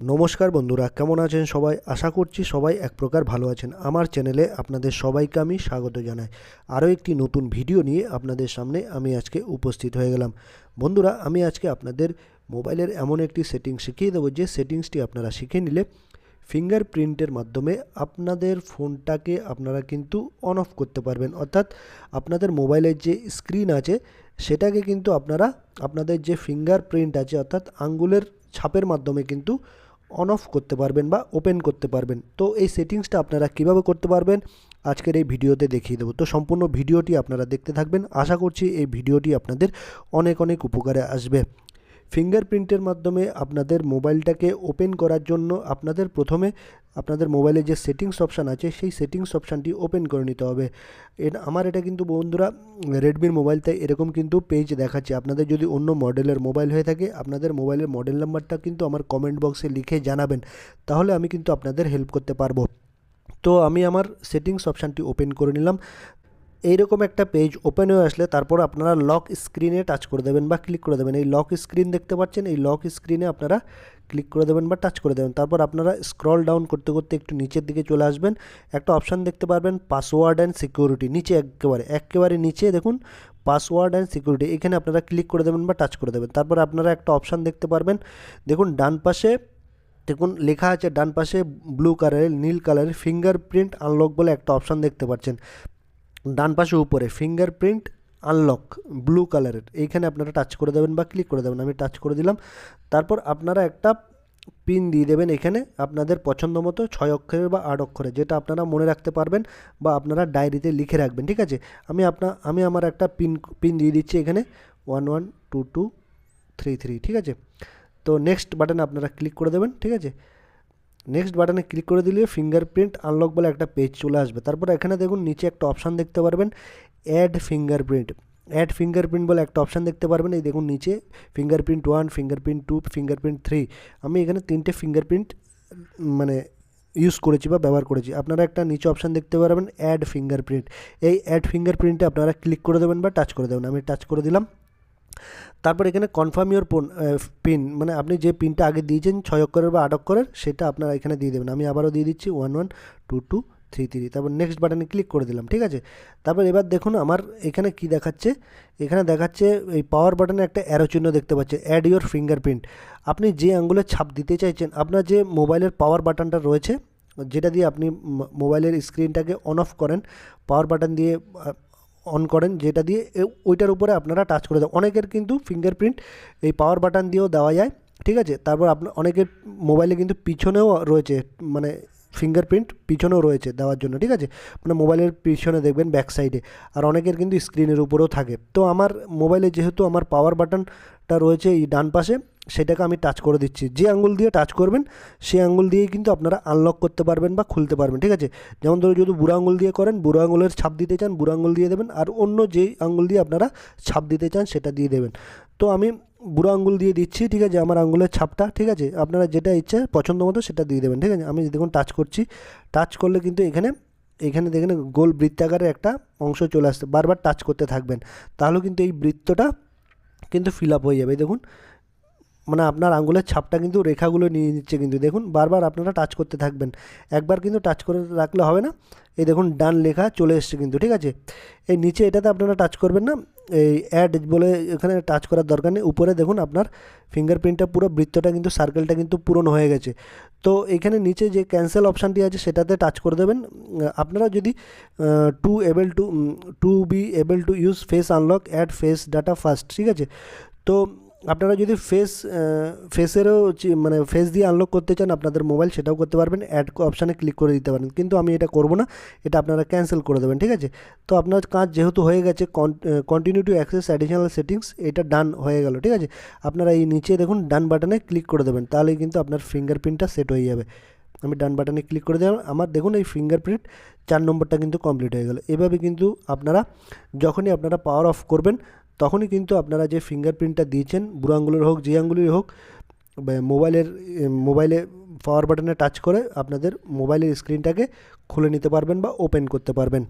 নমস্কার বন্ধুরা, কেমন আছেন সবাই? আশা করছি সবাই এক প্রকার ভালো আছেন। আমার চ্যানেলে আপনাদের সবাইকে আমি স্বাগত জানাই। আরও একটি নতুন ভিডিও নিয়ে আপনাদের সামনে আমি আজকে উপস্থিত হয়ে গেলাম। বন্ধুরা, আমি আজকে আপনাদের মোবাইলের এমন একটি সেটিংস শিখিয়ে দেবো যে সেটিংসটি আপনারা শিখে নিলে ফিঙ্গারপ্রিন্টের মাধ্যমে আপনাদের ফোনটাকে আপনারা কিন্তু অন অফ করতে পারবেন। অর্থাৎ আপনাদের মোবাইলের যে স্ক্রিন আছে সেটাকে কিন্তু আপনারা আপনাদের যে ফিঙ্গারপ্রিন্ট আছে অর্থাৎ আঙ্গুলের ছাপের মাধ্যমে কিন্তু অন অফ করতে পারবেন বা ওপেন করতে পারবেন। তো এই সেটিংসটা আপনারা কিভাবে করতে পারবেন আজকের এই ভিডিওতে দেখিয়ে দেবো। তো সম্পূর্ণ ভিডিওটি আপনারা দেখতে থাকবেন। আশা করছি এই ভিডিওটি আপনাদের অনেক অনেক উপকারে আসবে। ফিঙ্গারপ্রিন্টের মাধ্যমে আপনাদের মোবাইলটাকে ওপেন করার জন্য আপনাদের প্রথমে আপনাদের মোবাইলে যে সেটিংস অপশান আছে সেই সেটিংস অপশানটি ওপেন করে নিতে হবে। আমার এটা কিন্তু বন্ধুরা রেডমির মোবাইল, তাই এরকম কিন্তু পেজ দেখাচ্ছে। আপনাদের যদি অন্য মডেলের মোবাইল হয়ে থাকে আপনাদের মোবাইলের মডেল নাম্বারটা কিন্তু আমার কমেন্ট বক্সে লিখে জানাবেন, তাহলে আমি কিন্তু আপনাদের হেল্প করতে পারবো। তো আমি আমার সেটিংস অপশানটি ওপেন করে নিলাম। এইরকম একটা পেজ ওপেন হয়ে আসলে তারপর আপনারা লক স্ক্রিনে টাচ করে দেবেন বা ক্লিক করে দেবেন। এই লক স্ক্রিন দেখতে পাচ্ছেন, এই লক স্ক্রিনে আপনারা ক্লিক করে দেবেন বা টাচ করে দেবেন। তারপর আপনারা স্ক্রল ডাউন করতে করতে একটু নিচের দিকে চলে আসবেন। একটা অপশান দেখতে পারবেন পাসওয়ার্ড অ্যান্ড সিকিউরিটি, নিচে একেবারে নিচে দেখুন পাসওয়ার্ড অ্যান্ড সিকিউরিটি, এখানে আপনারা ক্লিক করে দেবেন বা টাচ করে দেবেন। তারপর আপনারা একটা অপশান দেখতে পারবেন, দেখুন ডান পাশে দেখুন লেখা আছে, ডান পাশে ব্লু কালারের নীল কালারের ফিঙ্গারপ্রিন্ট আনলক বলে একটা অপশান দেখতে পাচ্ছেন। ডান পাশে উপরে ফিঙ্গারপ্রিন্ট আনলক ব্লু কালারের, এইখানে আপনারা টাচ করে দেবেন বা ক্লিক করে দেবেন। আমি টাচ করে দিলাম। তারপর আপনারা একটা পিন দিয়ে দেবেন এখানে আপনাদের পছন্দ মতো 6 অক্ষরের বা 8 অক্ষরের, যেটা আপনারা মনে রাখতে পারবেন বা আপনারা ডায়েরিতে লিখে রাখবেন। ঠিক আছে, আমি আমার একটা পিন দিয়ে দিচ্ছি এখানে 112233। ঠিক আছে, তো নেক্সট বাটনে আপনারা ক্লিক করে দেবেন। ঠিক আছে, নেক্সট বাটনে ক্লিক করে দিলে ফিঙ্গারপ্রিন্ট আনলক বলে একটা পেজ চলে আসবে। তারপর এখানে দেখুন নিচে একটা অপশান দেখতে পারবেন অ্যাড ফিঙ্গারপ্রিন্ট বলে একটা অপশান দেখতে পারবেন। এই দেখুন নিচে ফিঙ্গারপ্রিন্ট 1, ফিঙ্গারপ্রিন্ট 2, ফিঙ্গারপ্রিন্ট 3। আমি এখানে 3টে ফিঙ্গারপ্রিন্ট মানে ইউজ করেছি বা ব্যবহার করেছি। আপনারা একটা নিচে অপশান দেখতে পারবেন অ্যাড ফিঙ্গারপ্রিন্ট, এই অ্যাড ফিঙ্গারপ্রিন্টে আপনারা ক্লিক করে দেবেন বা টাচ করে দেবেন। আমি টাচ করে দিলাম। তারপর এখানে কনফার্ম ইওর পিন, মানে আপনি যে পিনটা আগে দিয়েছেন 6 অক্ষরের বা 8 অক্ষরের, সেটা আপনারা এখানে দিয়ে দেবেন। আমি আবারও দিয়ে দিচ্ছি 112233। তারপর নেক্সট বাটনে ক্লিক করে দিলাম। ঠিক আছে, তারপর এবার দেখুন আমার এখানে কি দেখাচ্ছে, এখানে দেখাচ্ছে এই পাওয়ার বাটনে একটা অ্যারো চিহ্ন দেখতে পাচ্ছে, অ্যাড ইওর ফিঙ্গারপ্রিন্ট। আপনি যে আঙ্গুলের ছাপ দিতে চাইছেন, আপনার যে মোবাইলের পাওয়ার বাটনটা রয়েছে যেটা দিয়ে আপনি মোবাইলের স্ক্রিনটাকে অন অফ করেন, পাওয়ার বাটন দিয়ে অন করেন, যেটা দিয়ে ওইটার উপরে আপনারা টাচ করে দেন। অনেকের কিন্তু ফিঙ্গারপ্রিন্ট এই পাওয়ার বাটন দিয়েও দেওয়া যায়। ঠিক আছে, তারপর আপনার অনেকের মোবাইলে কিন্তু পিছনেও রয়েছে, মানে ফিঙ্গারপ্রিন্ট পিছনেও রয়েছে দেওয়ার জন্য। ঠিক আছে, মানে মোবাইলের পিছনে দেখবেন ব্যাক সাইডে, আর অনেকের কিন্তু স্ক্রিনের উপরেও থাকে। তো আমার মোবাইলে যেহেতু আমার পাওয়ার বাটনটা রয়েছে এই ডান পাশে, সেটাকে আমি টাচ করে দিচ্ছি। যে আঙ্গুল দিয়ে টাচ করবেন সেই আঙ্গুল দিয়েই কিন্তু আপনারা আনলক করতে পারবেন বা খুলতে পারবেন। ঠিক আছে, যেমন ধরুন যদি বুড়ো আঙ্গুল দিয়ে করেন, বুড়ো আঙ্গুলের ছাপ দিতে চান বুড়ো আঙ্গুল দিয়ে দেবেন, আর অন্য যেই আঙ্গুল দিয়ে আপনারা ছাপ দিতে চান সেটা দিয়ে দেবেন। তো আমি বুড়ো আঙ্গুল দিয়ে দিচ্ছি। ঠিক আছে, আমার আঙ্গুলের ছাপটা। ঠিক আছে, আপনারা যেটা ইচ্ছে পছন্দ মতো সেটা দিয়ে দেবেন। ঠিক আছে, আমি দেখুন টাচ করছি। টাচ করলে কিন্তু এখানে দেখেন গোল বৃত্তাকারের একটা অংশ চলে আসছে। বারবার টাচ করতে থাকবেন, তাহলেও কিন্তু এই বৃত্তটা কিন্তু ফিল আপ হয়ে যাবে। দেখুন, মানে আপনার আঙ্গুলের ছাপটা কিন্তু রেখাগুলো নিয়ে নিচ্ছে, কিন্তু দেখুন বারবার আপনারা টাচ করতে থাকবেন। একবার কিন্তু টাচ করে রাখলে হবে না। এই দেখুন ডান লেখা চলে এসছে কিন্তু। ঠিক আছে, এই নিচে এটাতে আপনারা টাচ করবেন না, এই অ্যাড বলে এখানে টাচ করার দরকার নেই। উপরে দেখুন আপনার ফিঙ্গারপ্রিন্টটা পুরো বৃত্তটা কিন্তু সার্কেলটা কিন্তু পূরণ হয়ে গেছে। তো এখানে নিচে যে ক্যান্সেল অপশানটি আছে সেটাতে টাচ করে দেবেন। আপনারা যদি to be able to use face unlock add face data first. ঠিক আছে, তো আপনারা যদি ফেসেরও মানে ফেস দিয়ে আনলক করতে চান আপনাদের মোবাইল, সেটাও করতে পারবেন, অ্যাড অপশানে ক্লিক করে দিতে পারেন। কিন্তু আমি এটা করব না, এটা আপনারা ক্যান্সেল করে দেবেন। ঠিক আছে, তো আপনার কাজ যেহেতু হয়ে গেছে, continue to access additional settings, এটা ডান হয়ে গেল। ঠিক আছে, আপনারা এই নিচে দেখুন ডান বাটনে ক্লিক করে দেবেন, তাহলেই কিন্তু আপনার ফিঙ্গারপ্রিন্টটা সেট হয়ে যাবে। আমি ডান বাটনে ক্লিক করে দিলাম। আমার দেখুন এই ফিঙ্গারপ্রিন্ট 4 নম্বরটা কিন্তু কমপ্লিট হয়ে গেল। এভাবে কিন্তু আপনারা যখনই আপনারা পাওয়ার অফ করবেন তখনই কিন্তু আপনারা যে ফিঙ্গারপ্রিন্টটা দিয়েছেন বুড়ো আঙ্গুলের হোক যে আঙ্গুলের হোক, মোবাইলে পাওয়ার বাটনে টাচ করে আপনাদের মোবাইলের স্ক্রিনটাকে খুলে নিতে পারবেন বা ওপেন করতে পারবেন।